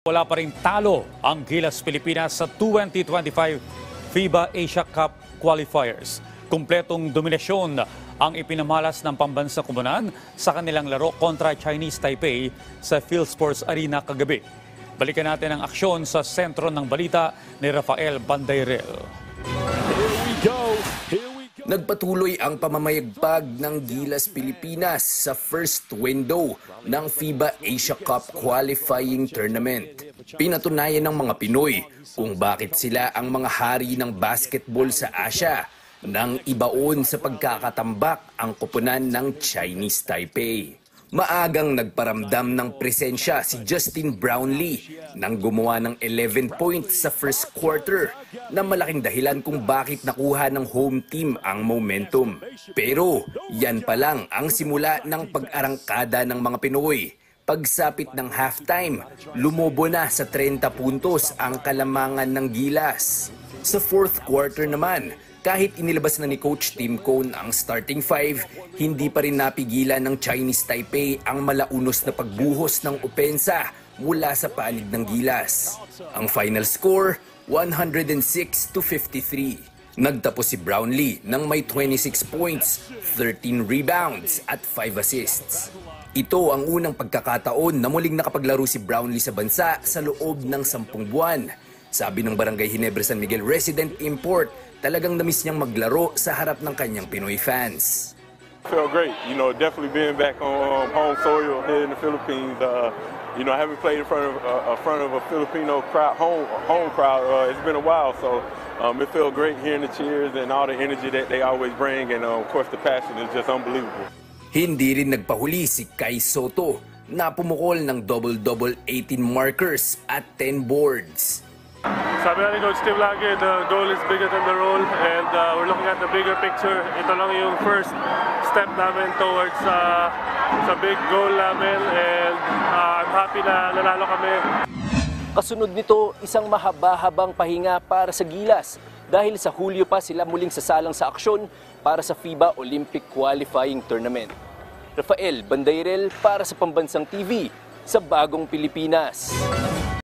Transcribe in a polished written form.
Wala pa rin talo ang Gilas Pilipinas sa 2025 FIBA Asia Cup qualifiers. Kumpletong dominasyon ang ipinamalas ng pambansang koponan sa kanilang laro kontra Chinese Taipei sa PhilSports Arena kagabi. Balikan natin ang aksyon sa sentro ng balita ni Rafael Bandairel. Nagpatuloy ang pamamayagpag ng Gilas Pilipinas sa first window ng FIBA Asia Cup qualifying tournament. Pinatunayan ng mga Pinoy kung bakit sila ang mga hari ng basketball sa Asia nang ibaon sa pagkakatambak ang koponan ng Chinese Taipei. Maagang nagparamdam ng presensya si Justin Brownlee nang gumawa ng 11 points sa first quarter na malaking dahilan kung bakit nakuha ng home team ang momentum. Pero yan pa lang ang simula ng pag-arangkada ng mga Pinoy. Pagsapit ng halftime, lumobo na sa 30 puntos ang kalamangan ng Gilas. Sa fourth quarter naman, kahit inilabas na ni Coach Tim Cone ang starting five, hindi pa rin napigilan ng Chinese Taipei ang malaunos na pagbuhos ng opensa mula sa panig ng Gilas. Ang final score, 106-53. Nagtapos si Brownlee ng may 26 points, 13 rebounds at 5 assists. Ito ang unang pagkakataon na muling nakapaglaro si Brownlee sa bansa sa loob ng 10 buwan. Sabi ng Barangay Ginebra San Miguel resident import, talagang namiss niyang maglaro sa harap ng kanyang Pinoy fans. Felt great, definitely being back on home soil here in the Philippines. I haven't played in front of a Filipino crowd, home crowd. It's been a while, so it felt great hearing the cheers and all the energy that they always bring, and of course the passion is just unbelievable. Hindi rin nagpahuli si Kai Soto na pumukol ng double-double 18 markers at 10 boards. Sabi nga ni Coach Tim lagi, the goal is bigger than the role, and we're looking at the bigger picture. Ito lang yung first step namin towards sa big goal namin, and I'm happy na nanalo kami. Kasunod nito, isang mahaba-habang pahinga para sa Gilas dahil sa Hulyo pa sila muling sasalang sa aksyon para sa FIBA Olympic Qualifying Tournament. Rafael Bandairel para sa Pambansang TV sa Bagong Pilipinas.